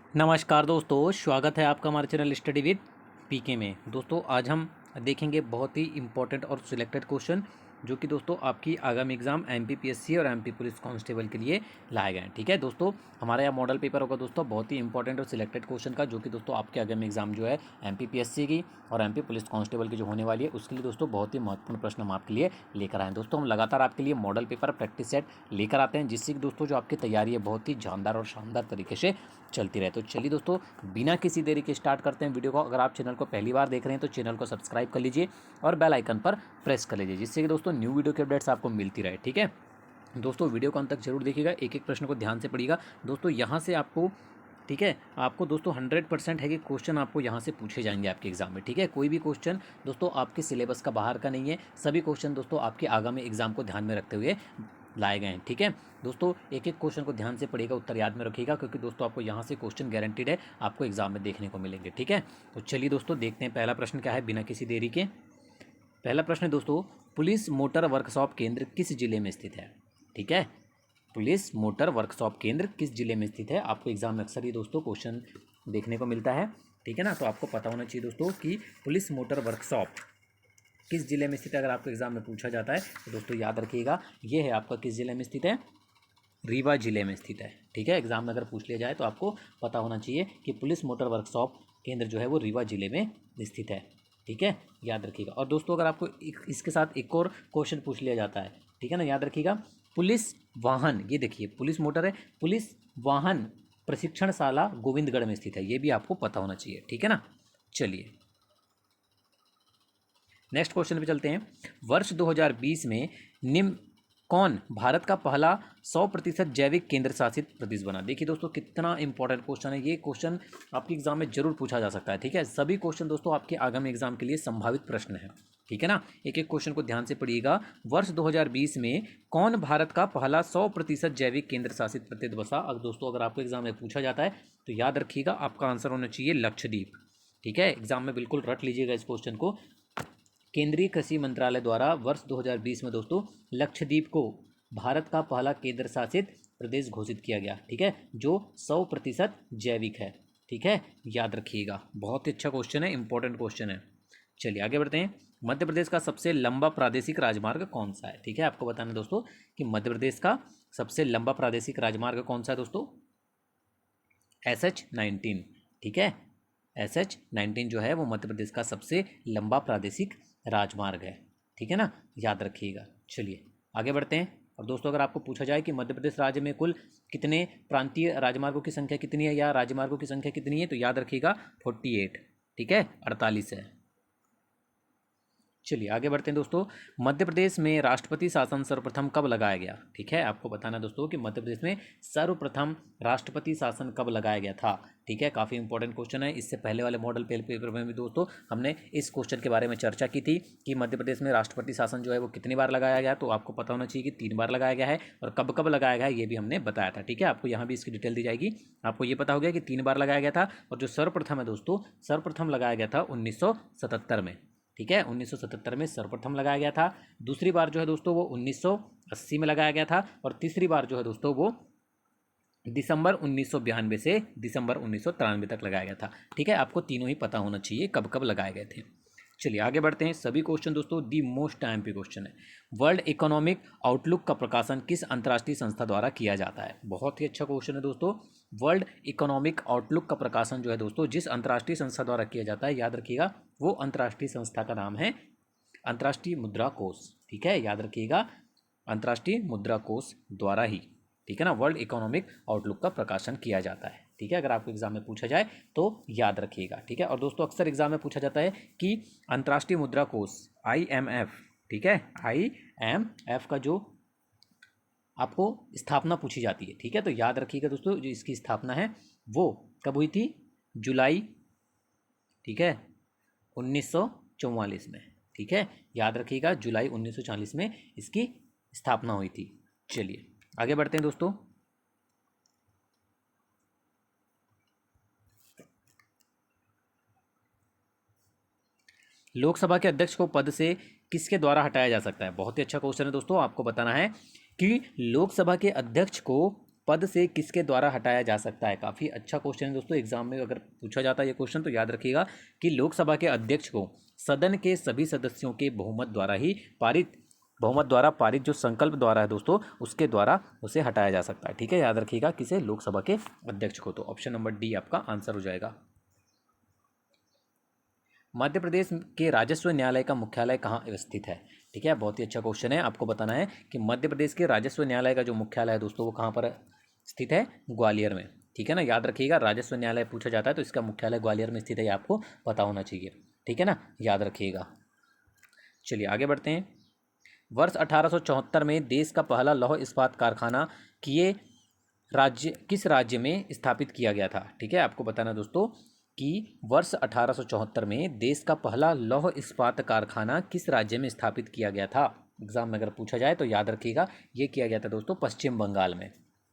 नमस्कार दोस्तों, स्वागत है आपका हमारे चैनल स्टडी विद पीके में। दोस्तों आज हम देखेंगे बहुत ही इंपॉर्टेंट और सिलेक्टेड क्वेश्चन जो कि दोस्तों आपकी आगामी एग्जाम एमपीपीएससी और एमपी पुलिस कांस्टेबल के लिए लाए गए हैं। ठीक है दोस्तों, हमारा यहाँ मॉडल पेपर होगा दोस्तों बहुत ही इंपॉर्टेंट और सिलेक्टेड क्वेश्चन का, जो कि दोस्तों आपके आगामी एग्जाम जो है एमपीपीएससी की और एमपी पुलिस कांस्टेबल की जो होने वाली है उसके लिए दोस्तों बहुत ही महत्वपूर्ण प्रश्न हम आपके लिए लेकर आए हैं। दोस्तों हम लगातार आपके लिए मॉडल पेपर प्रैक्टिस सेट लेकर आते हैं, जिससे कि दोस्तों जो आपकी तैयारी है बहुत ही जानदार और शानदार तरीके से चलती रहे। तो चलिए दोस्तों बिना किसी देरी के स्टार्ट करते हैं वीडियो को। अगर आप चैनल को पहली बार देख रहे हैं तो चैनल को सब्सक्राइब कर लीजिए और बेल आइकन पर प्रेस कर लीजिए, जिससे कि दोस्तों न्यू वीडियो की अपडेट्स आपको मिलती रहे। ठीक है दोस्तों, वीडियो को अंत तक जरूर देखिएगा, एक एक प्रश्न को ध्यान से पढ़िएगा दोस्तों। यहाँ से आपको ठीक है आपको दोस्तों 100% है कि क्वेश्चन आपको यहाँ से पूछे जाएंगे आपके एग्जाम में। ठीक है, कोई भी क्वेश्चन दोस्तों आपके सिलेबस का बाहर का नहीं है, सभी क्वेश्चन दोस्तों आपके आगामी एग्जाम को ध्यान में रखते हुए लाए गए हैं। ठीक है दोस्तों, एक एक क्वेश्चन को ध्यान से पढ़िएगा, उत्तर याद में रखिएगा, क्योंकि दोस्तों आपको यहाँ से क्वेश्चन गारंटीड है आपको एग्जाम में देखने को मिलेंगे। ठीक है, तो चलिए दोस्तों देखते हैं पहला प्रश्न क्या है बिना किसी देरी के। पहला प्रश्न है दोस्तों, पुलिस मोटर वर्कशॉप केंद्र किस जिले में स्थित है। ठीक है, पुलिस मोटर वर्कशॉप केंद्र किस जिले में स्थित है। आपको एग्जाम में अक्सर ये दोस्तों क्वेश्चन देखने को मिलता है। ठीक है ना, तो आपको पता होना चाहिए दोस्तों कि पुलिस मोटर वर्कशॉप किस जिले में स्थित है। अगर आपको एग्जाम में पूछा जाता है तो दोस्तों याद रखिएगा, ये है आपका किस जिले में स्थित है, रीवा जिले में स्थित है। ठीक है, एग्जाम में अगर पूछ लिया जाए तो आपको पता होना चाहिए कि पुलिस मोटर वर्कशॉप केंद्र जो है वो रीवा जिले में स्थित है। ठीक है, याद रखिएगा। और दोस्तों अगर आपको इसके साथ एक और क्वेश्चन पूछ लिया जाता है, ठीक है ना, याद रखिएगा, पुलिस वाहन, ये देखिए पुलिस मोटर है, पुलिस वाहन प्रशिक्षणशाला गोविंदगढ़ में स्थित है, ये भी आपको पता होना चाहिए। ठीक है ना, चलिए नेक्स्ट क्वेश्चन पे चलते हैं। वर्ष 2020 में निम्न कौन भारत का पहला 100% जैविक केंद्र शासित प्रदेश बना। देखिए दोस्तों कितना इंपॉर्टेंट क्वेश्चन है, ये क्वेश्चन आपके एग्जाम में जरूर पूछा जा सकता है। ठीक है, सभी क्वेश्चन दोस्तों आपके आगामी एग्जाम के लिए संभावित प्रश्न है। ठीक है ना, एक एक क्वेश्चन को ध्यान से पढ़िएगा। वर्ष 2020 में कौन भारत का पहला 100% जैविक केंद्र शासित प्रदेश बसा। अब दोस्तों अगर आपको एग्जाम में पूछा जाता है तो याद रखिएगा आपका आंसर होना चाहिए लक्षद्वीप। ठीक है, एग्जाम में बिल्कुल रट लीजिएगा इस क्वेश्चन को। केंद्रीय कृषि मंत्रालय द्वारा वर्ष 2020 में दोस्तों लक्षद्वीप को भारत का पहला केंद्र शासित प्रदेश घोषित किया गया। ठीक है, जो 100% जैविक है। ठीक है, याद रखिएगा, बहुत ही अच्छा क्वेश्चन है, इंपॉर्टेंट क्वेश्चन है। चलिए आगे बढ़ते हैं। मध्य प्रदेश का सबसे लंबा प्रादेशिक राजमार्ग कौन सा है। ठीक है, आपको बताना दोस्तों कि मध्य प्रदेश का सबसे लंबा प्रादेशिक राजमार्ग कौन सा है दोस्तों, SH19। ठीक है, SH19 जो है वो मध्य प्रदेश का सबसे लंबा प्रादेशिक राजमार्ग है। ठीक है ना, याद रखिएगा। चलिए आगे बढ़ते हैं। और दोस्तों अगर आपको पूछा जाए कि मध्य प्रदेश राज्य में कुल कितने प्रांतीय राजमार्गों की संख्या कितनी है या राजमार्गों की संख्या कितनी है, तो याद रखिएगा 48। ठीक है, 48 है। चलिए आगे बढ़ते हैं दोस्तों। मध्य प्रदेश में राष्ट्रपति शासन सर्वप्रथम कब लगाया गया। ठीक है, आपको बताना दोस्तों कि मध्य प्रदेश में सर्वप्रथम राष्ट्रपति शासन कब लगाया गया था। ठीक है, काफ़ी इंपॉर्टेंट क्वेश्चन है। इससे पहले वाले मॉडल पेपर में भी दोस्तों हमने इस क्वेश्चन के बारे में चर्चा की थी कि मध्य प्रदेश में राष्ट्रपति शासन जो है वो कितनी बार लगाया गया, तो आपको पता होना चाहिए कि 3 बार लगाया गया है। और कब कब लगाया गया है ये भी हमने बताया था। ठीक है, आपको यहाँ भी इसकी डिटेल दी जाएगी। आपको ये पता हो गया कि 3 बार लगाया गया था, और जो सर्वप्रथम है दोस्तों, सर्वप्रथम लगाया गया था 1977 में। ठीक है, 1977 में सर्वप्रथम लगाया गया था। दूसरी बार जो है दोस्तों वो 1980 में लगाया गया था, और तीसरी बार जो है दोस्तों वो दिसंबर 1992 से दिसंबर 1993 तक लगाया गया था। ठीक है, आपको तीनों ही पता होना चाहिए कब कब लगाए गए थे। चलिए आगे बढ़ते हैं। सभी क्वेश्चन दोस्तों दी मोस्ट एमपी क्वेश्चन है। वर्ल्ड इकोनॉमिक आउटलुक का प्रकाशन किस अंतर्राष्ट्रीय संस्था द्वारा किया जाता है। बहुत ही अच्छा क्वेश्चन है दोस्तों। वर्ल्ड इकोनॉमिक आउटलुक का प्रकाशन जो है दोस्तों जिस अंतर्राष्ट्रीय संस्था द्वारा किया जाता है, याद रखिएगा वो अंतर्राष्ट्रीय संस्था का नाम है अंतर्राष्ट्रीय मुद्रा कोष। ठीक है, याद रखिएगा अंतर्राष्ट्रीय मुद्रा कोष द्वारा ही, ठीक है ना, वर्ल्ड इकोनॉमिक आउटलुक का प्रकाशन किया जाता है। ठीक है, अगर आपको एग्जाम में पूछा जाए तो याद रखिएगा। ठीक है, और दोस्तों अक्सर एग्जाम में पूछा जाता है कि अंतर्राष्ट्रीय मुद्रा कोष IMF, ठीक है, IMF का जो आपको स्थापना पूछी जाती है। ठीक है, तो याद रखिएगा दोस्तों जो इसकी स्थापना है वो कब हुई थी, जुलाई, ठीक है, 1944 में। ठीक है, याद रखिएगा जुलाई 1940 में इसकी स्थापना हुई थी। चलिए आगे बढ़ते हैं दोस्तों। लोकसभा के अध्यक्ष को पद से किसके द्वारा हटाया जा सकता है। बहुत ही अच्छा क्वेश्चन है दोस्तों। आपको बताना है कि लोकसभा के अध्यक्ष को पद से किसके द्वारा हटाया जा सकता है? काफ़ी अच्छा क्वेश्चन है दोस्तों, एग्जाम में अगर पूछा जाता है ये क्वेश्चन तो याद रखिएगा कि लोकसभा के अध्यक्ष को सदन के सभी सदस्यों के बहुमत द्वारा पारित जो संकल्प द्वारा है दोस्तों, उसके द्वारा उसे हटाया जा सकता है। ठीक है, याद रखिएगा किसे? लोकसभा के अध्यक्ष को। तो ऑप्शन नंबर डी आपका आंसर हो जाएगा। मध्य प्रदेश के राजस्व न्यायालय का मुख्यालय कहाँ स्थित है? ठीक है, बहुत ही अच्छा क्वेश्चन है। आपको बताना है कि मध्य प्रदेश के राजस्व न्यायालय का जो मुख्यालय है दोस्तों वो कहाँ पर स्थित है? ग्वालियर में। ठीक है ना, याद रखिएगा, राजस्व न्यायालय पूछा जाता है तो इसका मुख्यालय ग्वालियर में स्थित है, ये आपको पता होना चाहिए। ठीक है ना, याद रखिएगा। चलिए आगे बढ़ते हैं। वर्ष 1874 में देश का पहला लौह इस्पात कारखाना किस राज्य में स्थापित किया गया था? ठीक है, आपको बताना दोस्तों कि वर्ष 1874 में देश का पहला लौह इस्पात कारखाना किस राज्य में स्थापित किया गया था? एग्जाम में अगर पूछा जाए तो याद रखिएगा ये किया गया था दोस्तों पश्चिम बंगाल में।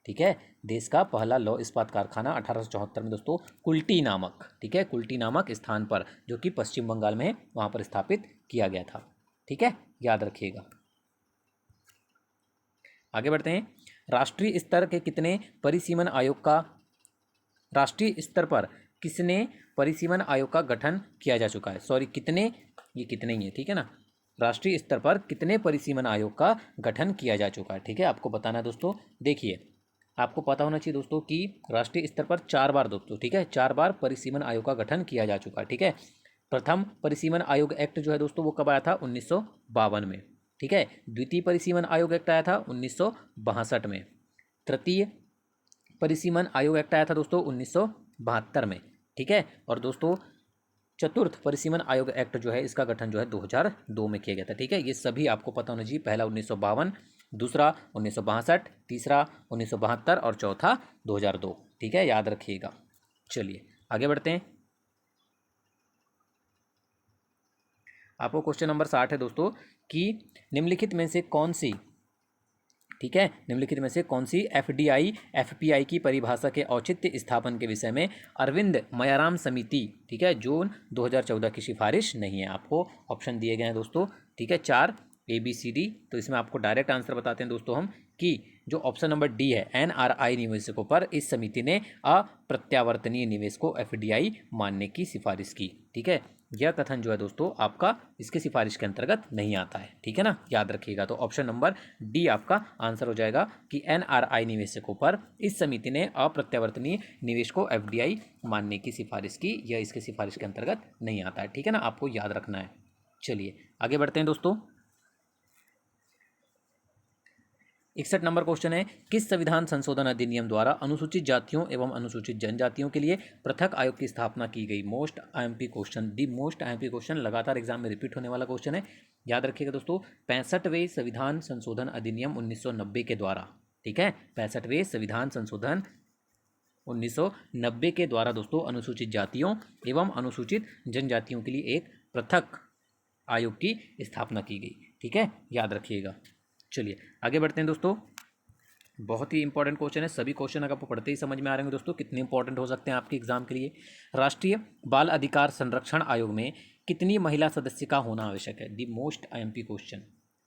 ठीक है, देश का पहला लौह इस्पात कारखाना 1874 में दोस्तों कुल्टी नामक, ठीक है, कुल्टी नामक स्थान पर, जो कि पश्चिम बंगाल में है, वहाँ पर स्थापित किया गया था। ठीक है, याद रखिएगा। आगे बढ़ते हैं। राष्ट्रीय स्तर के कितने परिसीमन आयोग का राष्ट्रीय स्तर पर किसने परिसीमन आयोग का गठन किया जा चुका है? सॉरी, कितने, ये कितने ही है, ठीक है ना। राष्ट्रीय स्तर पर कितने परिसीमन आयोग का गठन किया जा चुका है? ठीक है, आपको बताना है दोस्तों। देखिए, आपको पता होना चाहिए दोस्तों कि राष्ट्रीय स्तर पर 4 बार दोस्तों, ठीक है, 4 बार परिसीमन आयोग का गठन किया जा चुका है। ठीक है, प्रथम परिसीमन आयोग एक्ट जो है दोस्तों वो कब आया था? 1952 में। ठीक है, द्वितीय परिसीमन आयोग एक्ट आया था 1962 में। तृतीय परिसीमन आयोग एक्ट आया था दोस्तों 1972 में। ठीक है, और दोस्तों चतुर्थ परिसीमन आयोग एक्ट जो है इसका गठन जो है 2002 में किया गया था। ठीक है, ये सभी आपको पता होना चाहिए। पहला 1952, दूसरा 1962, तीसरा 1972 और चौथा 2002। ठीक है, याद रखिएगा। चलिए आगे बढ़ते हैं। आपको क्वेश्चन नंबर 60 है दोस्तों कि निम्नलिखित में से कौन सी, ठीक है, निम्नलिखित में से कौन सी एफडीआई एफपीआई की परिभाषा के औचित्य स्थापन के विषय में अरविंद मयाराम समिति, ठीक है, जून 2014 की सिफारिश नहीं है? आपको ऑप्शन दिए गए हैं दोस्तों, ठीक है, 4 ABCD। तो इसमें आपको डायरेक्ट आंसर बताते हैं दोस्तों हम कि जो ऑप्शन नंबर डी है, NRI निवेशकों पर इस समिति ने अप्रत्यावर्तनीय निवेश को FDI मानने की सिफारिश की। ठीक है, यह कथन जो है दोस्तों आपका इसके सिफारिश के अंतर्गत नहीं आता है। ठीक है ना, याद रखिएगा। तो ऑप्शन नंबर डी आपका आंसर हो जाएगा कि NRI निवेशकों पर इस समिति ने अप्रत्यावर्तनीय निवेश को FDI मानने की सिफारिश की, यह इसके सिफारिश के अंतर्गत नहीं आता है। ठीक है ना, आपको याद रखना है। चलिए आगे बढ़ते हैं दोस्तों। 61 नंबर क्वेश्चन है, किस संविधान संशोधन अधिनियम द्वारा अनुसूचित जातियों एवं अनुसूचित जनजातियों के लिए पृथक आयोग की स्थापना की गई? Most IMP question, the most IMP question, लगातार एग्जाम में रिपीट होने वाला क्वेश्चन है। याद रखिएगा दोस्तों, 65वें संविधान संशोधन अधिनियम 1990 के द्वारा, ठीक है, 65वें संविधान संशोधन 1990 के द्वारा दोस्तों अनुसूचित जातियों एवं अनुसूचित जनजातियों के लिए एक पृथक आयोग की स्थापना की गई। ठीक है, याद रखिएगा। चलिए आगे बढ़ते हैं दोस्तों। बहुत ही इंपॉर्टेंट क्वेश्चन है, सभी क्वेश्चन अगर आपको पढ़ते ही समझ में आ रहे हैं दोस्तों कितने इंपॉर्टेंट हो सकते हैं आपके एग्जाम के लिए। राष्ट्रीय बाल अधिकार संरक्षण आयोग में कितनी महिला सदस्य का होना आवश्यक है? दी मोस्ट IMP क्वेश्चन,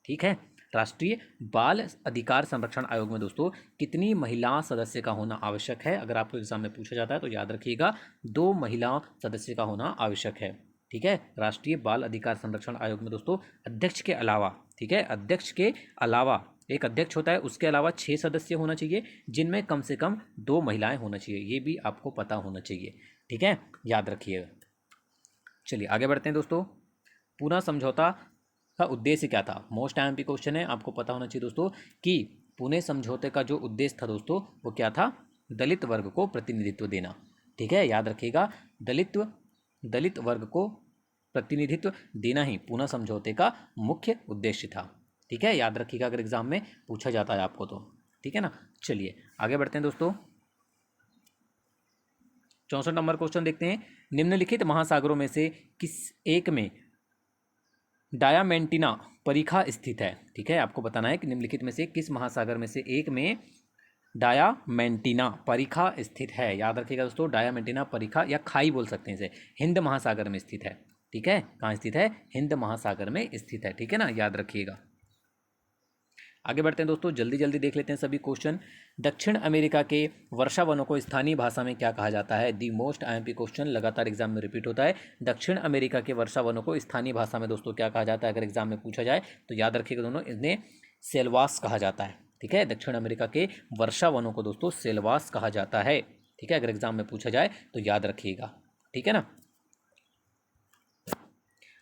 ठीक है, राष्ट्रीय बाल अधिकार संरक्षण आयोग में दोस्तों कितनी महिला सदस्य का होना आवश्यक है? अगर आपको एग्जाम में पूछा जाता है तो याद रखिएगा 2 महिला सदस्य का होना आवश्यक है। ठीक है, राष्ट्रीय बाल अधिकार संरक्षण आयोग में दोस्तों अध्यक्ष के अलावा, ठीक है, अध्यक्ष के अलावा एक अध्यक्ष होता है, उसके अलावा 6 सदस्य होना चाहिए, जिनमें कम से कम 2 महिलाएं होना चाहिए, ये भी आपको पता होना चाहिए। ठीक है, याद रखिएगा। चलिए आगे बढ़ते हैं दोस्तों। पूना समझौता का उद्देश्य क्या था? मोस्ट IMP क्वेश्चन है, आपको पता होना चाहिए दोस्तों कि पुणे समझौते का जो उद्देश्य था दोस्तों वो क्या था? दलित वर्ग को प्रतिनिधित्व देना। ठीक है, याद रखिएगा, दलित वर्ग को प्रतिनिधित्व देना ही पूना समझौते का मुख्य उद्देश्य था। ठीक है, याद रखिएगा अगर एग्जाम में पूछा जाता है आपको तो। ठीक है ना, चलिए आगे बढ़ते हैं दोस्तों। 64 नंबर क्वेश्चन देखते हैं, निम्नलिखित महासागरों में से किस एक में डायामेंटिना परिखा स्थित है? ठीक है, आपको बताना है कि निम्नलिखित में से किस महासागर में से एक में डायामेंटिना परिखा स्थित है। याद रखिएगा दोस्तों, डायामेंटिना परिखा या खाई बोल सकते हैं इसे, हिंद महासागर में स्थित है। ठीक है, कहाँ स्थित है? हिंद महासागर में स्थित है। ठीक है ना, याद रखिएगा। आगे बढ़ते हैं दोस्तों, जल्दी जल्दी देख लेते हैं सभी क्वेश्चन। दक्षिण अमेरिका के वर्षा वनों को स्थानीय भाषा में क्या कहा जाता है? दी मोस्ट आईएमपी क्वेश्चन लगातार एग्जाम में रिपीट होता है। दक्षिण अमेरिका के वर्षा वनों को स्थानीय भाषा में दोस्तों क्या कहा जाता है? अगर एग्जाम में पूछा जाए तो याद रखिएगा दोनों, इन्हें सेलवास कहा जाता है। ठीक है, दक्षिण अमेरिका के वर्षा वनों को दोस्तों सेलवास कहा जाता है। ठीक है, अगर एग्जाम में पूछा जाए तो याद रखिएगा। ठीक है ना।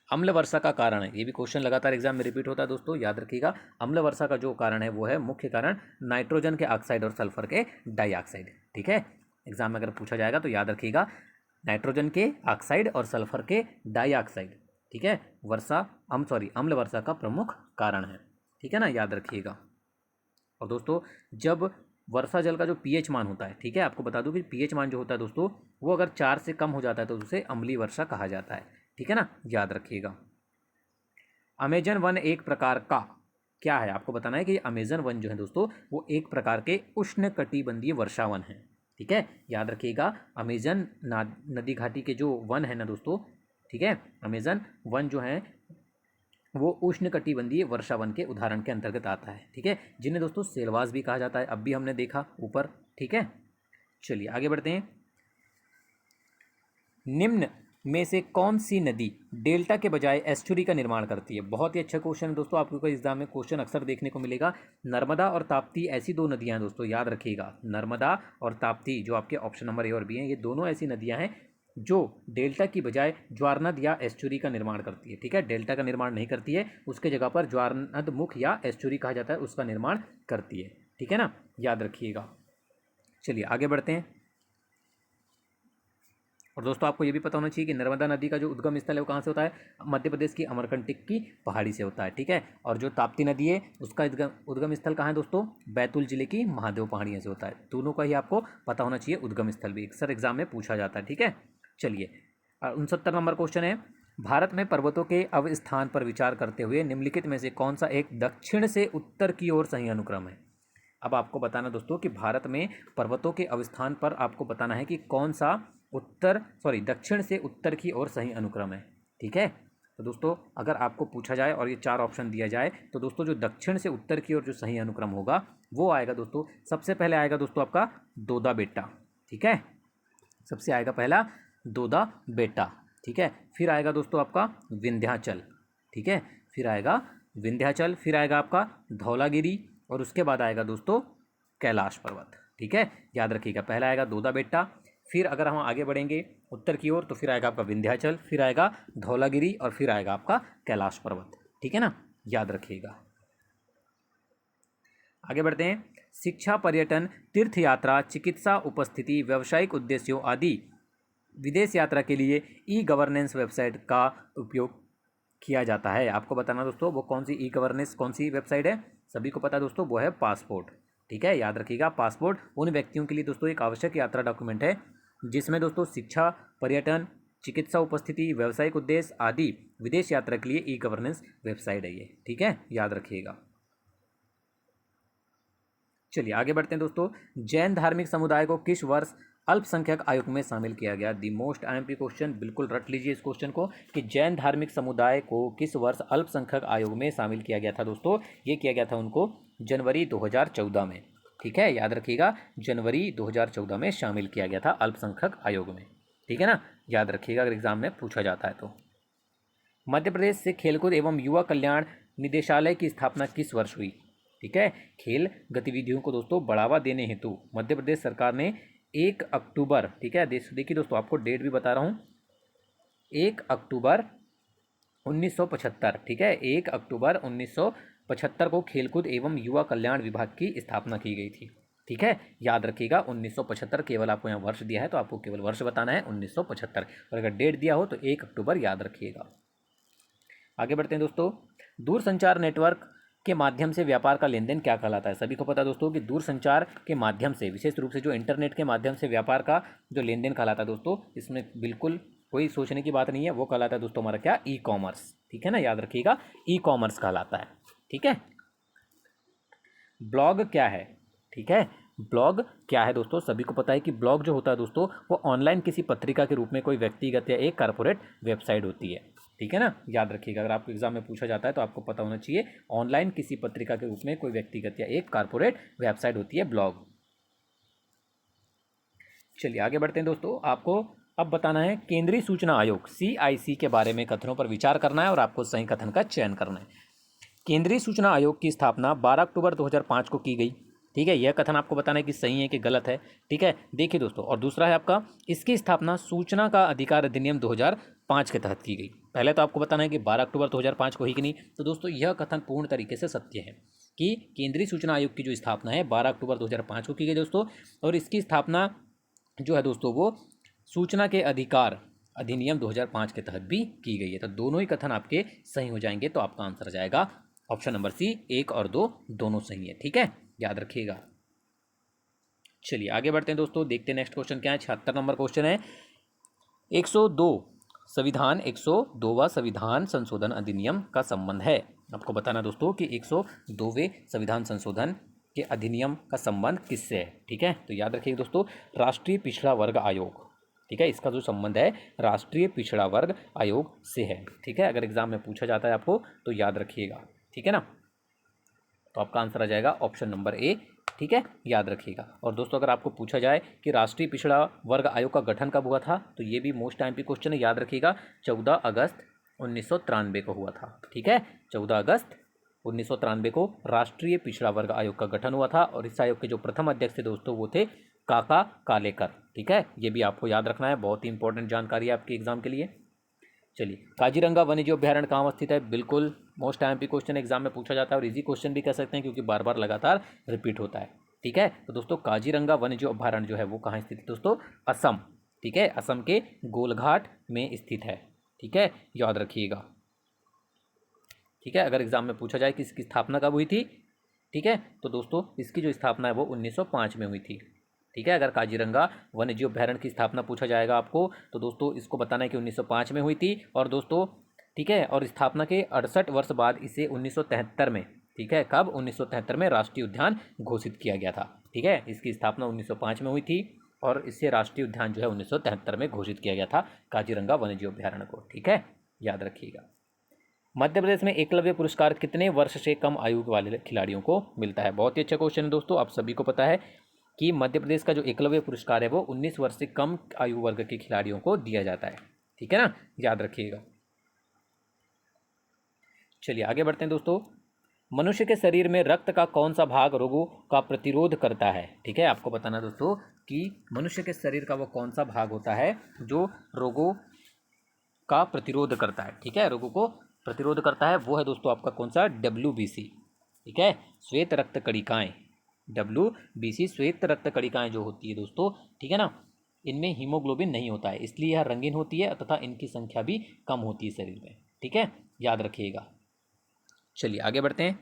अम्ल वर्षा का कारण है, ये भी क्वेश्चन लगातार एग्जाम में रिपीट होता है दोस्तों, याद रखिएगा। अम्ल वर्षा का जो कारण है वो है मुख्य कारण नाइट्रोजन के ऑक्साइड और सल्फर के डाइऑक्साइड। ठीक है, एग्जाम में अगर पूछा जाएगा तो याद रखिएगा, नाइट्रोजन के ऑक्साइड और सल्फर के डाइऑक्साइड। ठीक है, अम्ल वर्षा का प्रमुख कारण है। ठीक है ना, याद रखिएगा। और दोस्तों जब वर्षा जल का जो पीएच मान होता है, ठीक है, आपको बता दूं कि पीएच मान जो होता है दोस्तों वो अगर 4 से कम हो जाता है तो उसे अम्लीय वर्षा कहा जाता है। ठीक है ना, याद रखिएगा। अमेजन वन एक प्रकार का क्या है? आपको बताना है कि अमेजन वन जो है दोस्तों वो एक प्रकार के उष्णकटिबंधीय वर्षावन है। ठीक है, याद रखिएगा। अमेजन नदी घाटी के जो वन है ना दोस्तों, ठीक है, अमेजन वन जो है वो उष्णकटिबंधीय वर्षावन के उदाहरण के अंतर्गत आता है। ठीक है, जिन्हें दोस्तों सेलवास भी कहा जाता है, अब भी हमने देखा ऊपर। ठीक है, चलिए आगे बढ़ते हैं। निम्न में से कौन सी नदी डेल्टा के बजाय एस्चुरी का निर्माण करती है? बहुत ही अच्छा क्वेश्चन है दोस्तों, आपको एग्जाम में क्वेश्चन अक्सर देखने को मिलेगा। नर्मदा और ताप्ती ऐसी दो नदियां हैं दोस्तों, याद रखिएगा। नर्मदा और ताप्ती जो आपके ऑप्शन नंबर ए और बी हैं, ये दोनों ऐसी नदियां हैं जो डेल्टा की बजाय ज्वारनद या एस्चुरी का निर्माण करती है। ठीक है, डेल्टा का निर्माण नहीं करती है, उसके जगह पर ज्वारनद मुख या एस्चुरी कहा जाता है उसका निर्माण करती है। ठीक है ना, याद रखिएगा। चलिए आगे बढ़ते हैं। और दोस्तों आपको ये भी पता होना चाहिए कि नर्मदा नदी का जो उद्गम स्थल है वो कहाँ से होता है? मध्य प्रदेश की अमरकंटक की पहाड़ी से होता है। ठीक है, और जो ताप्ती नदी है उसका उद्गम स्थल कहाँ है दोस्तों? बैतूल जिले की महादेव पहाड़ियों से होता है। दोनों का ही आपको पता होना चाहिए उद्गम स्थल भी, अक्सर एग्जाम में पूछा जाता है। ठीक है, चलिए 69 नंबर क्वेश्चन है, भारत में पर्वतों के अवस्थान पर विचार करते हुए निम्नलिखित में से कौन सा एक दक्षिण से उत्तर की ओर सही अनुक्रम है? अब आपको बताना दोस्तों कि भारत में पर्वतों के अवस्थान पर आपको बताना है कि कौन सा दक्षिण से उत्तर की ओर सही अनुक्रम है। ठीक है, तो दोस्तों अगर आपको पूछा जाए और ये 4 ऑप्शन दिया जाए तो दोस्तों जो दक्षिण से उत्तर की ओर जो सही अनुक्रम होगा वो आएगा दोस्तों, सबसे पहले आएगा दोस्तों आपका दोदा बेटा। ठीक है, सबसे आएगा पहला दोदा बेटा। ठीक है, फिर आएगा दोस्तों आपका विंध्याचल। ठीक है, फिर आएगा विंध्याचल, फिर आएगा आपका धौलागिरी, और उसके बाद आएगा दोस्तों कैलाश पर्वत। ठीक है, याद रखिएगा, पहला आएगा दोदा बेटा, फिर अगर हम आगे बढ़ेंगे उत्तर की ओर तो फिर आएगा आपका विंध्याचल, फिर आएगा धौलागिरी और फिर आएगा आपका कैलाश पर्वत। ठीक है ना, याद रखिएगा। आगे बढ़ते हैं। शिक्षा, पर्यटन, तीर्थ यात्रा, चिकित्सा, उपस्थिति, व्यावसायिक उद्देश्यों आदि विदेश यात्रा के लिए ई गवर्नेंस वेबसाइट का उपयोग किया जाता है। आपको बताना दोस्तों वो कौन सी ई गवर्नेंस, कौन सी वेबसाइट है? सभी को पता है दोस्तों, वो है पासपोर्ट। ठीक है, याद रखिएगा, पासपोर्ट उन व्यक्तियों के लिए दोस्तों एक आवश्यक यात्रा डॉक्यूमेंट है जिसमें दोस्तों शिक्षा, पर्यटन, चिकित्सा उपस्थिति, व्यावसायिक उद्देश्य आदि विदेश यात्रा के लिए ई गवर्नेंस वेबसाइट है ये। ठीक है, याद रखिएगा। चलिए आगे बढ़ते हैं दोस्तों। जैन धार्मिक समुदाय को किस वर्ष अल्पसंख्यक आयोग में शामिल किया गया? दी मोस्ट आईएमपी क्वेश्चन, बिल्कुल रट लीजिए इस क्वेश्चन को कि जैन धार्मिक समुदाय को किस वर्ष अल्पसंख्यक आयोग में शामिल किया गया था दोस्तों? ये किया गया था उनको जनवरी 2014 में। ठीक है, याद रखिएगा, जनवरी 2014 में शामिल किया गया था अल्पसंख्यक आयोग में। ठीक है ना, याद रखिएगा अगर एग्जाम में पूछा जाता है तो। मध्य प्रदेश से खेलकूद एवं युवा कल्याण निदेशालय की स्थापना किस वर्ष हुई? ठीक है, खेल गतिविधियों को दोस्तों बढ़ावा देने हेतु मध्य प्रदेश सरकार ने 1 अक्टूबर, ठीक है, देखिए दोस्तों आपको डेट भी बता रहा हूँ, 1 अक्टूबर 1975, ठीक है, 1 अक्टूबर 1975 को खेलकूद एवं युवा कल्याण विभाग की स्थापना की गई थी। ठीक है, याद रखिएगा 1975, केवल आपको यहाँ वर्ष दिया है तो आपको केवल वर्ष बताना है 1975, और अगर डेट दिया हो तो 1 अक्टूबर याद रखिएगा। आगे बढ़ते हैं दोस्तों। दूरसंचार नेटवर्क के माध्यम से व्यापार का लेन देन क्या कहलाता है? सभी को पता है दोस्तों कि दूरसंचार के माध्यम से, विशेष रूप से जो इंटरनेट के माध्यम से व्यापार का जो लेन देन कहलाता है दोस्तों, इसमें बिल्कुल कोई सोचने की बात नहीं है, वो कहलाता है दोस्तों हमारा क्या? E commerce. ठीक है ना, याद रखिएगा, ई कॉमर्स कहलाता है। ठीक है, ब्लॉग क्या है? ठीक है, ब्लॉग क्या है दोस्तों? सभी को पता है कि ब्लॉग जो होता है दोस्तों वो ऑनलाइन किसी पत्रिका के रूप में कोई व्यक्तिगत या एक कॉर्पोरेट वेबसाइट होती है। ठीक है ना, याद रखिएगा। अगर आपको एग्जाम में पूछा जाता है तो आपको पता होना चाहिए। ऑनलाइन किसी पत्रिका के रूप में कोई व्यक्तिगत या एक कारपोरेट वेबसाइट होती है ब्लॉग। चलिए आगे बढ़ते हैं दोस्तों। आपको अब बताना है केंद्रीय सूचना आयोग CIC के बारे में कथनों पर विचार करना है और आपको सही कथन का चयन करना है। केंद्रीय सूचना आयोग की स्थापना 12 अक्टूबर 2005 को की गई। ठीक है, यह कथन आपको बताना है कि सही है कि गलत है। ठीक है, देखिए दोस्तों, और दूसरा है आपका, इसकी स्थापना सूचना का अधिकार अधिनियम 2005 के तहत की गई। पहले तो आपको बताना है कि 12 अक्टूबर 2005 को ही कि नहीं। तो दोस्तों यह कथन पूर्ण तरीके से सत्य है कि केंद्रीय सूचना आयोग की जो स्थापना है 12 अक्टूबर 2005 को की गई दोस्तों, और इसकी स्थापना जो है दोस्तों वो सूचना के अधिकार अधिनियम 2005 के तहत भी की गई है। तो दोनों ही कथन आपके सही हो जाएंगे। तो आपका आंसर आ जाएगा ऑप्शन नंबर सी, 1 और 2 दोनों सही है। ठीक है, याद रखिएगा। चलिए आगे बढ़ते हैं दोस्तों, देखते हैं नेक्स्ट क्वेश्चन क्या है। 76 नंबर क्वेश्चन है, 102 संविधान 102वां संविधान संशोधन अधिनियम का संबंध है। आपको बताना दोस्तों कि 102वें संविधान संशोधन के अधिनियम का संबंध किससे है। ठीक है, तो याद रखिएगा दोस्तों, राष्ट्रीय पिछड़ा वर्ग आयोग। ठीक है, इसका जो संबंध है राष्ट्रीय पिछड़ा वर्ग आयोग से है। ठीक है, अगर एग्जाम में पूछा जाता है आपको तो याद रखिएगा। ठीक है ना, तो आपका आंसर आ जाएगा ऑप्शन नंबर ए। ठीक है, याद रखिएगा। और दोस्तों अगर आपको पूछा जाए कि राष्ट्रीय पिछड़ा वर्ग आयोग का गठन कब हुआ था, तो ये भी मोस्ट टाइम पे क्वेश्चन है, याद रखिएगा। 14 अगस्त 1993 को हुआ था। ठीक है, 14 अगस्त 1993 को राष्ट्रीय पिछड़ा वर्ग आयोग का गठन हुआ था। और इस आयोग के जो प्रथम अध्यक्ष थे दोस्तों वो थे काका कालेकर। ठीक है, ये भी आपको याद रखना है, बहुत ही इंपॉर्टेंट जानकारी है आपके एग्जाम के लिए। चलिए, काजीरंगा वन्यजीव अभ्यारण्य कहाँ स्थित है, बिल्कुल मोस्ट टाइम पे क्वेश्चन एग्जाम में पूछा जाता है, और इजी क्वेश्चन भी कह सकते हैं क्योंकि बार बार लगातार रिपीट होता है। ठीक है, तो दोस्तों काजीरंगा वन्यजीव अभ्यारण्य जो है वो कहाँ स्थित है दोस्तों, असम। ठीक है, असम के गोलघाट में स्थित है। ठीक है, याद रखिएगा। ठीक है, अगर एग्जाम में पूछा जाए कि इसकी स्थापना कब हुई थी, ठीक है, तो दोस्तों इसकी जो स्थापना है वो 1905 में हुई थी। ठीक है, अगर काजीरंगा वन्यजीव अभ्यारण्य की स्थापना पूछा जाएगा आपको तो दोस्तों इसको बताना है कि 1905 में हुई थी। और दोस्तों ठीक है, और स्थापना के 68 वर्ष बाद इसे 1973 में, ठीक है, कब, 1973 में राष्ट्रीय उद्यान घोषित किया गया था। ठीक है, इसकी स्थापना 1905 में हुई थी और इससे राष्ट्रीय उद्यान जो है 1973 में घोषित किया गया था काजीरंगा वन्यजीव अभ्यारण्य को। ठीक है, याद रखिएगा। मध्य प्रदेश में एकलव्य पुरस्कार कितने वर्ष से कम आयु वाले खिलाड़ियों को मिलता है। बहुत ही अच्छा क्वेश्चन है दोस्तों, आप सभी को पता है कि मध्य प्रदेश का जो एकलव्य पुरस्कार है वो 19 वर्ष से कम आयु वर्ग के खिलाड़ियों को दिया जाता है। ठीक है ना, याद रखिएगा। चलिए आगे बढ़ते हैं दोस्तों। मनुष्य के शरीर में रक्त का कौन सा भाग रोगों का प्रतिरोध करता है। ठीक है, आपको बताना दोस्तों कि मनुष्य के शरीर का वो कौन सा भाग होता है जो रोगों का प्रतिरोध करता है। ठीक है, रोगों को प्रतिरोध करता है, वो है दोस्तों आपका कौन सा, WBC। ठीक है, श्वेत रक्त कणिकाएं, WBC श्वेत रक्त कणिकाएं जो होती है दोस्तों, ठीक है ना, इनमें हीमोग्लोबिन नहीं होता है, इसलिए यह रंगीन होती है तथा इनकी संख्या भी कम होती है शरीर में। ठीक है, याद रखिएगा। चलिए आगे बढ़ते हैं।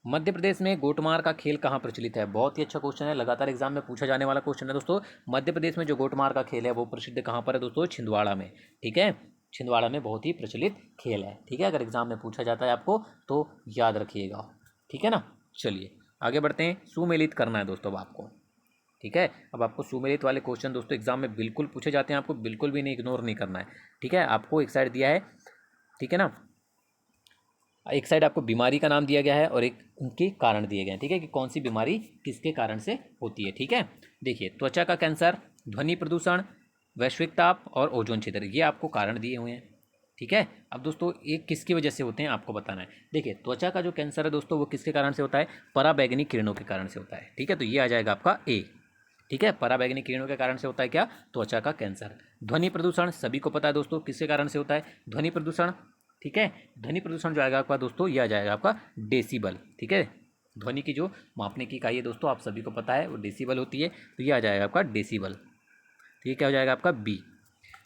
मध्य प्रदेश में गोटमार का खेल कहाँ प्रचलित है। बहुत ही अच्छा क्वेश्चन है, लगातार एग्जाम में पूछा जाने वाला क्वेश्चन है दोस्तों। मध्य प्रदेश में जो गोटमार का खेल है वो प्रसिद्ध कहाँ पर है दोस्तों, छिंदवाड़ा में। ठीक है, छिंदवाड़ा में बहुत ही प्रचलित खेल है। ठीक है, अगर एग्जाम में पूछा जाता है आपको तो याद रखिएगा। ठीक है ना, चलिए आगे बढ़ते हैं। सुमेलित करना है दोस्तों अब आपको। ठीक है, अब आपको सुमेलित वाले क्वेश्चन दोस्तों एग्जाम में बिल्कुल पूछे जाते हैं, आपको बिल्कुल भी नहीं इग्नोर नहीं करना है। ठीक है, आपको एक साइड दिया है, ठीक है ना, एक साइड आपको बीमारी का नाम दिया गया है और एक उनके कारण दिए गए हैं। ठीक है, कि कौन सी बीमारी किसके कारण से होती है। ठीक है, देखिए त्वचा का कैंसर, ध्वनि प्रदूषण, वैश्विक ताप और ओजोन छिद्र, ये आपको कारण दिए हुए हैं। ठीक है, अब दोस्तों एक किसकी वजह से होते हैं आपको बताना है। देखिए त्वचा का जो कैंसर है दोस्तों वो किसके कारण से होता है, पराबैंगनी किरणों के कारण से होता है। ठीक है, तो ये आ जाएगा आपका ए। ठीक है, पराबैंगनी किरणों के कारण से होता है क्या, त्वचा का कैंसर। ध्वनि प्रदूषण सभी को पता है दोस्तों किसके कारण से होता है, ध्वनि प्रदूषण। ठीक है, ध्वनि प्रदूषण जो आएगा आपका दोस्तों ये आ जाएगा आपका डेसिबल। ठीक है, ध्वनि की जो मापने की इकाई है दोस्तों आप सभी को पता है वो डेसिबल होती है, तो ये आ जाएगा आपका डेसिबल। तो ये क्या हो जाएगा आपका बी।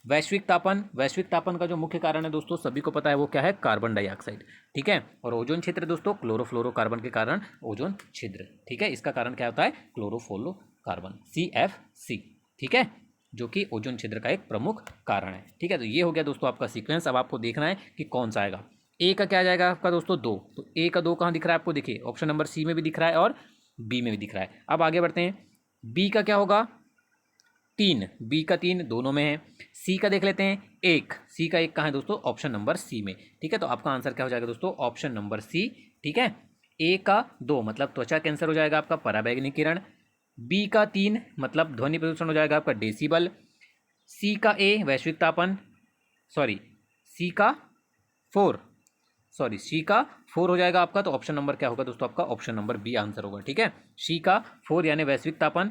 वैश्विक तापन, वैश्विक तापन का जो मुख्य कारण है दोस्तों सभी को पता है वो क्या है, कार्बन डाइऑक्साइड। ठीक है, और ओजोन छिद्र दोस्तों क्लोरोफ्लोरोकार्बन के कारण ओजोन छिद्र। ठीक है, इसका कारण क्या होता है, क्लोरोफ्लोरोकार्बन CFC। ठीक है, जो कि ओजोन छिद्र का एक प्रमुख कारण है। ठीक है, तो ये हो गया दोस्तों आपका सीक्वेंस। अब आपको देखना है कि कौन सा आएगा। ए का क्या आ जाएगा आपका दोस्तों, 2। तो ए का 2 कहाँ दिख रहा है आपको, देखिए ऑप्शन नंबर सी में भी दिख रहा है और बी में भी दिख रहा है। अब आगे बढ़ते हैं, बी का क्या होगा, 3, बी का 3 दोनों में है। सी का देख लेते हैं 1, सी का 1 कहाँ है दोस्तों? ऑप्शन नंबर सी में। ठीक है, तो आपका आंसर क्या हो जाएगा दोस्तों? Option number C. ठीक है, ए का 2 मतलब त्वचा कैंसर हो जाएगा आपका पराबैंगनी किरण। बी का 3 मतलब ध्वनि प्रदूषण हो जाएगा आपका डेसिबल। सी का ए वैश्विक तापन, सॉरी सी का 4, सॉरी सी का 4 हो जाएगा आपका। तो ऑप्शन नंबर क्या होगा दोस्तों? आपका ऑप्शन नंबर बी आंसर होगा। ठीक है, सी का 4 यानी वैश्विक तापन,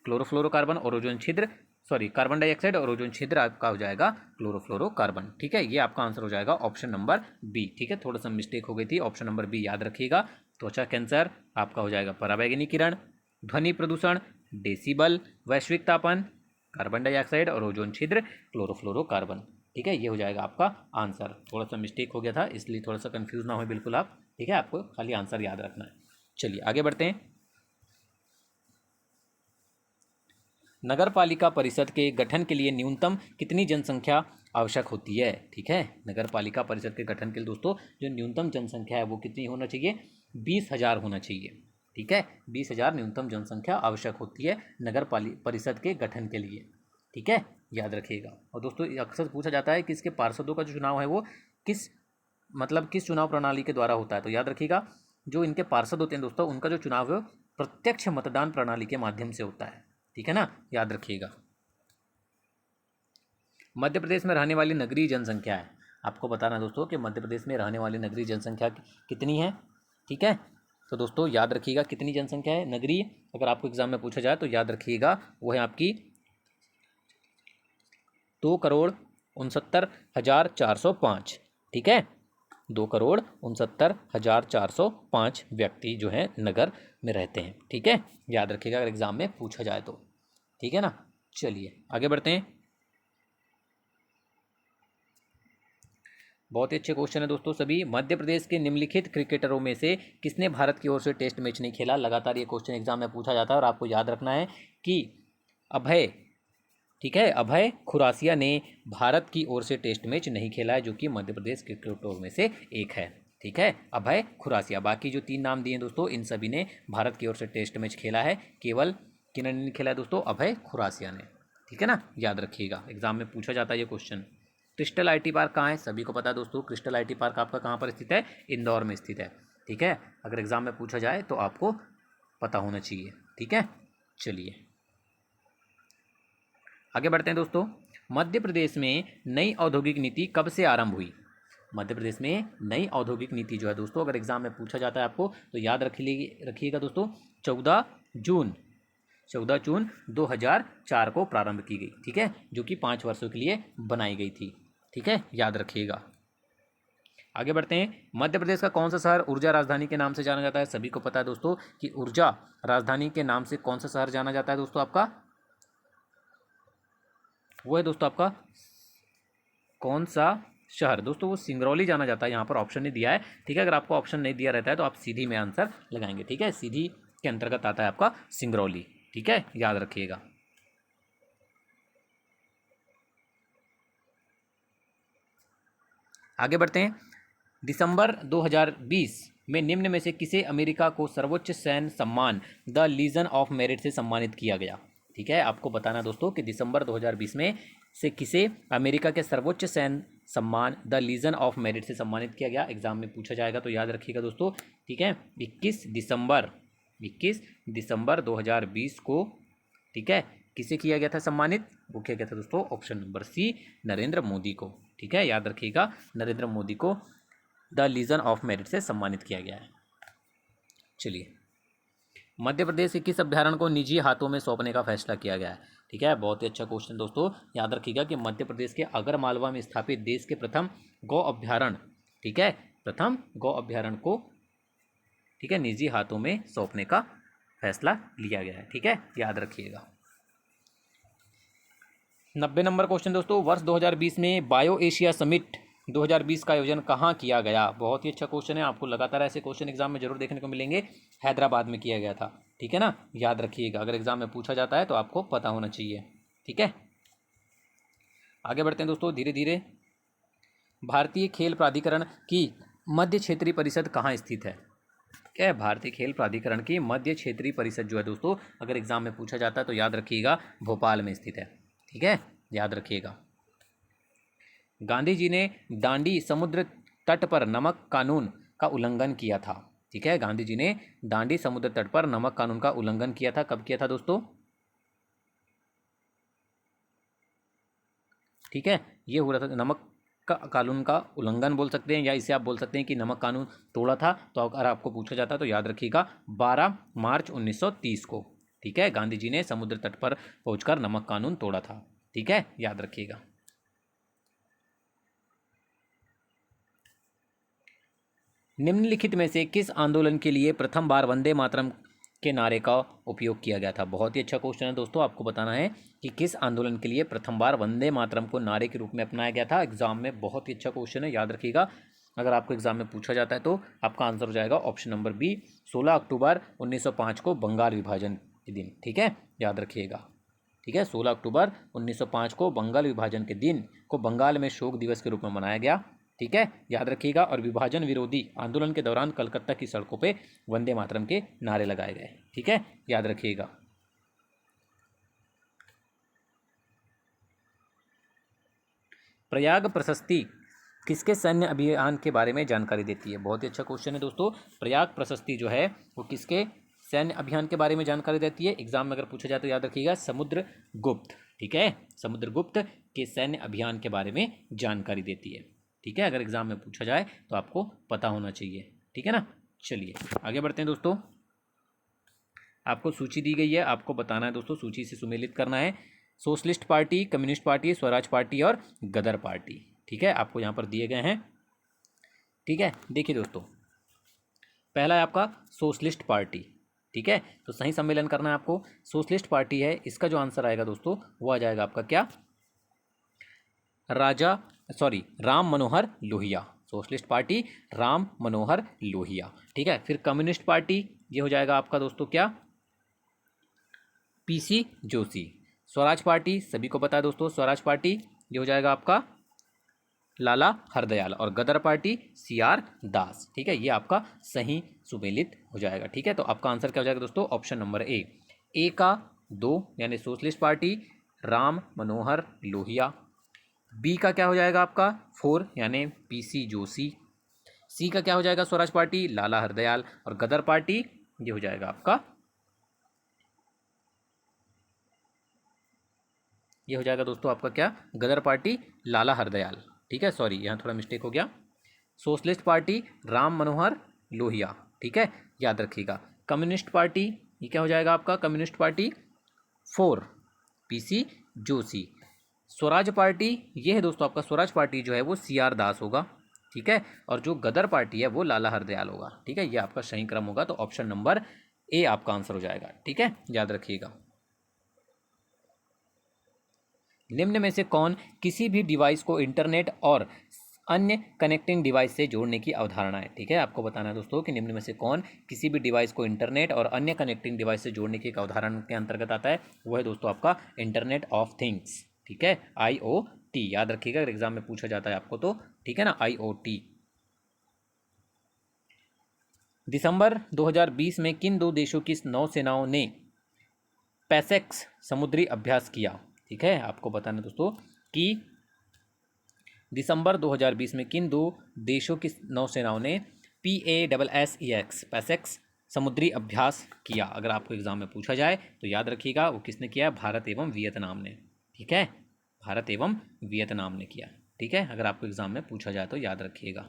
क्लोरोफ्लोरोकार्बन और ओजोन छिद्र, सॉरी कार्बन डाइऑक्साइड और ओजोन छिद्र आपका हो जाएगा क्लोरोफ्लोरोकार्बन। ठीक है, ये आपका आंसर हो जाएगा ऑप्शन नंबर बी। ठीक है, थोड़ा सा मिस्टेक हो गई थी, ऑप्शन नंबर बी याद रखिएगा। त्वचा कैंसर आपका हो जाएगा पराबैंगनी किरण, ध्वनि प्रदूषण डेसिबल, वैश्विक तापन कार्बन डाइऑक्साइड और ओजोन छिद्र क्लोरोफ्लोरोकार्बन। ठीक है, ये हो जाएगा आपका आंसर। थोड़ा सा मिस्टेक हो गया था, इसलिए थोड़ा सा कंफ्यूज ना हो बिल्कुल आप। ठीक है, आपको खाली आंसर याद रखना है। चलिए आगे बढ़ते हैं। नगर पालिका परिषद के गठन के लिए न्यूनतम कितनी जनसंख्या आवश्यक होती है? ठीक है, नगर पालिका परिषद के गठन के लिए दोस्तों जो न्यूनतम जनसंख्या है वो कितनी होना चाहिए? 20,000 होना चाहिए। ठीक है, 20,000 न्यूनतम जनसंख्या आवश्यक होती है नगर परिषद के गठन के लिए। ठीक है, याद रखिएगा। और दोस्तों अक्सर पूछा जाता है कि इसके पार्षदों का जो चुनाव है वो किस किस चुनाव प्रणाली के द्वारा होता है? तो याद रखिएगा, जो इनके पार्षद होते हैं दोस्तों उनका जो चुनाव है प्रत्यक्ष मतदान प्रणाली के माध्यम से होता है। ठीक है ना, याद रखिएगा। मध्य प्रदेश में रहने वाली नगरीय जनसंख्या है, आपको बताना दोस्तों कि मध्य प्रदेश में रहने वाली नगरीय जनसंख्या कितनी है। ठीक है, तो दोस्तों याद रखिएगा कितनी जनसंख्या है नगरीय, अगर आपको एग्जाम में पूछा जाए तो याद रखिएगा वो है आपकी 2,69,405। ठीक है, 2,69,405 व्यक्ति जो है नगर में रहते हैं। ठीक है, याद रखिएगा अगर एग्जाम में पूछा जाए तो। ठीक है ना, चलिए आगे बढ़ते हैं। बहुत ही अच्छे क्वेश्चन है दोस्तों सभी। मध्य प्रदेश के निम्नलिखित क्रिकेटरों में से किसने भारत की ओर से टेस्ट मैच नहीं खेला? लगातार ये क्वेश्चन एग्जाम में पूछा जाता है और आपको याद रखना है कि अभय, ठीक है, अभय खुरासिया ने भारत की ओर से टेस्ट मैच नहीं खेला है, जो कि मध्य प्रदेश क्रिकेटरों में से एक है। ठीक है, अभय खुरासिया। बाकी जो 3 नाम दिए दोस्तों इन सभी ने भारत की ओर से टेस्ट मैच खेला है, केवल किन्होंने नहीं खेला है दोस्तों? अभय खुरासिया ने। ठीक है ना, याद रखिएगा, एग्जाम में पूछा जाता है ये क्वेश्चन। क्रिस्टल आईटी पार्क कहाँ है? सभी को पता है दोस्तों, क्रिस्टल आईटी पार्क आपका कहाँ पर स्थित है? इंदौर में स्थित है। ठीक है, अगर एग्जाम में पूछा जाए तो आपको पता होना चाहिए। ठीक है, चलिए आगे बढ़ते हैं दोस्तों। मध्य प्रदेश में नई औद्योगिक नीति कब से आरंभ हुई? मध्य प्रदेश में नई औद्योगिक नीति जो है दोस्तों अगर एग्जाम में पूछा जाता है आपको तो याद रखिएगा दोस्तों 14 जून 2004 को प्रारंभ की गई। ठीक है, जो कि 5 वर्षों के लिए बनाई गई थी। ठीक है, याद रखिएगा। आगे बढ़ते हैं। मध्य प्रदेश का कौन सा शहर ऊर्जा राजधानी के नाम से जाना जाता है? सभी को पता है दोस्तों कि ऊर्जा राजधानी के नाम से कौन सा शहर जाना जाता है दोस्तों आपका? वो है दोस्तों आपका कौन सा शहर? दोस्तों वो सिंगरौली जाना जाता है। यहाँ पर ऑप्शन नहीं दिया है। ठीक है, अगर आपको ऑप्शन नहीं दिया रहता है तो आप सीधी में आंसर लगाएंगे। ठीक है, सीधी के अंतर्गत आता है आपका सिंगरौली। ठीक है, याद रखिएगा। आगे बढ़ते हैं। दिसंबर 2020 में निम्न में से किसे अमेरिका को सर्वोच्च सैन्य सम्मान द लीजन ऑफ मेरिट से सम्मानित किया गया? ठीक है, आपको बताना दोस्तों कि दिसंबर 2020 में से किसे अमेरिका के सर्वोच्च सैन्य सम्मान द लीजन ऑफ मेरिट से सम्मानित किया गया? एग्जाम में पूछा जाएगा तो याद रखिएगा दोस्तों। ठीक है, 21 दिसंबर 2020 को, ठीक है, किसे किया गया था सम्मानित? वो किया गया था दोस्तों option number C, Narendra Modi को। ठीक है, याद रखिएगा नरेंद्र मोदी को द लीजन ऑफ मेरिट से सम्मानित किया गया है। चलिए, मध्य प्रदेश के किस अभ्यारण्य को निजी हाथों में सौंपने का फैसला किया गया है? ठीक है, बहुत ही अच्छा क्वेश्चन दोस्तों। याद रखिएगा कि मध्य प्रदेश के आगर मालवा में स्थापित देश के प्रथम गौ अभ्यारण्य, ठीक है, प्रथम गौ अभ्यारण्य को, ठीक है, निजी हाथों में सौंपने का फैसला लिया गया है। ठीक है, याद रखिएगा। 90 नंबर क्वेश्चन दोस्तों। वर्ष 2020 में बायो एशिया समिट 2020 का आयोजन कहाँ किया गया? बहुत ही अच्छा क्वेश्चन है, आपको लगातार ऐसे क्वेश्चन एग्जाम में जरूर देखने को मिलेंगे। हैदराबाद में किया गया था। ठीक है ना, याद रखिएगा, अगर एग्जाम में पूछा जाता है तो आपको पता होना चाहिए। ठीक है, आगे बढ़ते हैं दोस्तों धीरे धीरे। भारतीय खेल प्राधिकरण की मध्य क्षेत्रीय परिषद कहाँ स्थित है? क्या है, भारतीय खेल प्राधिकरण की मध्य क्षेत्रीय परिषद जो है दोस्तों, अगर एग्जाम में पूछा जाता है तो याद रखिएगा भोपाल में स्थित है। ठीक है, याद रखिएगा। गांधी जी ने दांडी समुद्र तट पर नमक कानून का उल्लंघन किया था। ठीक है, गांधी जी ने दांडी समुद्र तट पर नमक कानून का उल्लंघन किया था। कब किया था दोस्तों? ठीक है, ये हो रहा था नमक का कानून का उल्लंघन बोल सकते हैं, या इसे आप बोल सकते हैं कि नमक कानून तोड़ा था। तो अगर आपको पूछा जाता है तो याद रखिएगा 12 मार्च 1930 को। ठीक है, गांधी जी ने समुद्र तट पर पहुंचकर नमक कानून तोड़ा था। ठीक है, याद रखिएगा। निम्नलिखित में से किस आंदोलन के लिए प्रथम बार वंदे मातरम के नारे का उपयोग किया गया था? बहुत ही अच्छा क्वेश्चन है दोस्तों। आपको बताना है कि किस आंदोलन के लिए प्रथम बार वंदे मातरम को नारे के रूप में अपनाया गया था। एग्जाम में बहुत ही अच्छा क्वेश्चन है, याद रखिएगा। अगर आपको एग्जाम में पूछा जाता है तो आपका आंसर हो जाएगा ऑप्शन नंबर बी, 16 अक्टूबर 1905 को बंगाल विभाजन के दिन। ठीक है, याद रखिएगा। ठीक है, 16 अक्टूबर 1905 को बंगाल विभाजन के दिन को बंगाल में शोक दिवस के रूप में मनाया गया। ठीक है, याद रखिएगा। और विभाजन विरोधी आंदोलन के दौरान कलकत्ता की सड़कों पे वंदे मातरम के नारे लगाए गए। ठीक है, याद रखिएगा। प्रयाग प्रशस्ति किसके सैन्य अभियान के बारे में जानकारी देती है? बहुत ही अच्छा क्वेश्चन है दोस्तों। प्रयाग प्रशस्ति जो है वो किसके सैन्य अभियान के बारे में जानकारी देती है? एग्जाम में अगर पूछा जाए तो याद रखिएगा समुद्रगुप्त। ठीक है, समुद्रगुप्त के सैन्य अभियान के बारे में जानकारी देती है। ठीक है, अगर एग्जाम में पूछा जाए तो आपको पता होना चाहिए। ठीक है ना, चलिए आगे बढ़ते हैं दोस्तों। आपको सूची दी गई है, आपको बताना है दोस्तों, सूची से सुमेलित करना है। Socialist party, communist party, Swaraj party और गदर पार्टी। ठीक है, आपको यहाँ पर दिए गए हैं। ठीक है, देखिए दोस्तों, पहला है आपका सोशलिस्ट पार्टी। ठीक है, तो सही सम्मेलन करना है आपको। सोशलिस्ट पार्टी है, इसका जो आंसर आएगा दोस्तों वो आ जाएगा आपका क्या? राम मनोहर लोहिया। Socialist party Ram Manohar Lohia. ठीक है, फिर कम्युनिस्ट पार्टी ये हो जाएगा आपका दोस्तों क्या? पीसी जोशी। स्वराज पार्टी सभी को पता है दोस्तों, स्वराज पार्टी ये हो जाएगा आपका लाला हरदयाल। और गदर पार्टी सीआर दास। ठीक है, ये आपका सही सुमेलित हो जाएगा। ठीक है, तो आपका आंसर क्या हो जाएगा दोस्तों? ऑप्शन नंबर ए का 2 यानी socialist party Ram Manohar Lohia. B का क्या हो जाएगा आपका 4 यानी पीसी जोशी। सी का क्या हो जाएगा? स्वराज पार्टी लाला हरदयाल। और गदर पार्टी ये हो जाएगा आपका, ये हो जाएगा दोस्तों आपका क्या? गदर पार्टी लाला हरदयाल। ठीक है, सॉरी यहाँ थोड़ा मिस्टेक हो गया। Socialist party Ram Manohar Lohia. ठीक है, याद रखिएगा। कम्युनिस्ट पार्टी ये क्या हो जाएगा आपका? Communist party 4 PC Joshi. Swaraj party ये है दोस्तों आपका, स्वराज पार्टी जो है वो सीआर दास होगा। ठीक है, और जो गदर पार्टी है वो लाला हरदयाल होगा। ठीक है, ये आपका सही क्रम होगा, तो ऑप्शन नंबर ए आपका आंसर हो जाएगा। ठीक है, याद रखिएगा। निम्न में से कौन किसी भी डिवाइस को इंटरनेट और अन्य कनेक्टिंग डिवाइस से जोड़ने की अवधारणा है? ठीक है, आपको बताना है दोस्तों कि निम्न में से कौन किसी भी डिवाइस को इंटरनेट और अन्य कनेक्टिंग डिवाइस से जोड़ने की एक अवधारणा के अंतर्गत आता है। वो है दोस्तों आपका इंटरनेट ऑफ थिंग्स। ठीक है, IoT। याद रखिएगा, अगर एग्जाम में पूछा जाता है आपको तो। ठीक है ना, IoT। दिसंबर 2020 में किन 2 देशों की नौसेनाओं ने पैसेक्स समुद्री अभ्यास किया? ठीक है, आपको बताना दोस्तों कि दिसंबर 2020 में किन 2 देशों की नौसेनाओं ने PASSEX पैसेक्स समुद्री अभ्यास किया? अगर आपको एग्जाम में पूछा जाए तो याद रखिएगा वो किसने किया? भारत एवं वियतनाम ने। ठीक है, भारत एवं वियतनाम ने किया। ठीक है, अगर आपको एग्जाम में पूछा जाए तो याद रखिएगा।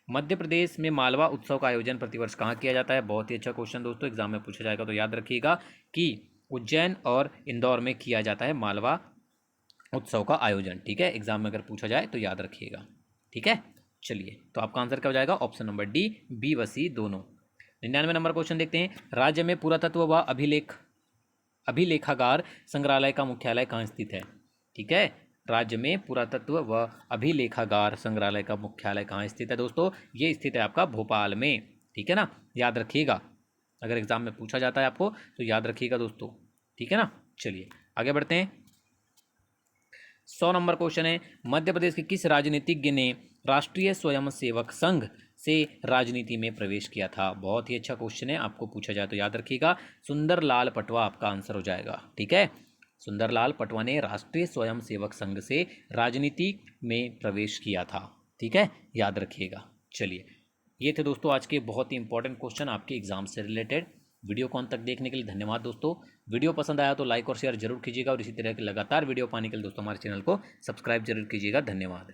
मध्य प्रदेश में मालवा उत्सव का आयोजन प्रतिवर्ष कहाँ किया जाता है? बहुत ही अच्छा क्वेश्चन दोस्तों, एग्जाम में पूछा जाएगा तो याद रखिएगा कि उज्जैन और इंदौर में किया जाता है मालवा उत्सव का आयोजन। ठीक है, एग्जाम में अगर पूछा जाए तो याद रखिएगा। ठीक है, चलिए तो आपका आंसर क्या हो जाएगा? ऑप्शन नंबर डी, बी व सी दोनों। 99 नंबर क्वेश्चन देखते हैं। राज्य में पुरातत्व व अभिलेखागार संग्रहालय का मुख्यालय कहाँ स्थित है? ठीक है, राज्य में पुरातत्व व अभिलेखागार संग्रहालय का मुख्यालय कहाँ स्थित है दोस्तों? ये स्थित है आपका भोपाल में। ठीक है ना, याद रखिएगा, अगर एग्जाम में पूछा जाता है आपको तो याद रखिएगा दोस्तों। ठीक है ना, चलिए आगे बढ़ते हैं। 100 नंबर क्वेश्चन है। मध्य प्रदेश के किस राजनीतिज्ञ ने राष्ट्रीय स्वयंसेवक संघ से राजनीति में प्रवेश किया था? बहुत ही अच्छा क्वेश्चन है, आपको पूछा जाए तो याद रखिएगा सुंदरलाल पटवा आपका आंसर हो जाएगा। ठीक है, सुंदरलाल पटवा ने राष्ट्रीय स्वयंसेवक संघ से राजनीति में प्रवेश किया था। ठीक है, याद रखिएगा। चलिए, ये थे दोस्तों आज के बहुत ही इंपॉर्टेंट क्वेश्चन आपके एग्जाम से रिलेटेड। वीडियो को अंत तक देखने के लिए धन्यवाद दोस्तों। वीडियो पसंद आया तो लाइक और शेयर जरूर कीजिएगा और इसी तरह के लगातार वीडियो पाने के लिए दोस्तों हमारे चैनल को सब्सक्राइब जरूर कीजिएगा। धन्यवाद।